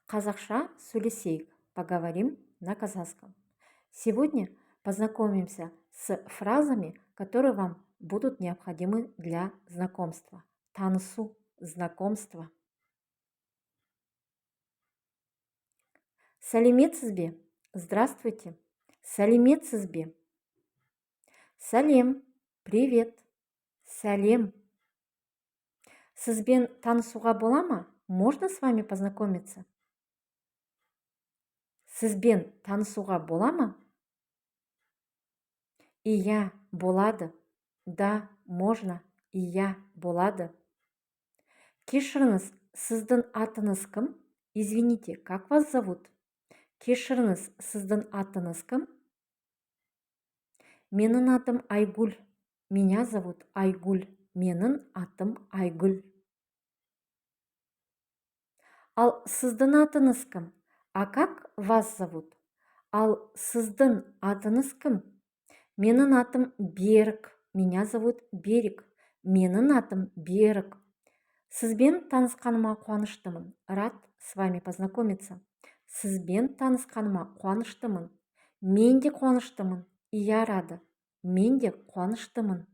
Казахша сөйлесейік. Поговорим на казахском. Сегодня познакомимся с фразами, которые вам будут необходимы для знакомства. Танысу, знакомство. Сәлеметсіз бе? Здравствуйте. Сәлеметсіз бе? Сәлем. Привет. Сәлем. Сізбен танысуға бола ма? Можно с вами познакомиться? Сізбен танысуға бола ма? Iya, болады. Да, можно. Iya, болады. Кешіріңіз, сіздің атыңыз кім? Извините, как вас зовут? Кешіріңіз, сіздің атыңыз кім? Менің атым Айгүл. Меня зовут Айгүл. Менің атым Айгүл. Ал сіздің атыңыз кім? А как вас зовут? Ал сіздің атыңыз кім? Менің атым Берік. Меня зовут Берік. Менің атым Берік. Сізбен танысқаныма қуаныштымын. Рад с вами познакомиться. Сізбен танысқаныма қуаныштымын. Мен де қуаныштымын. Иә, рада. Мен де қуаныштымын.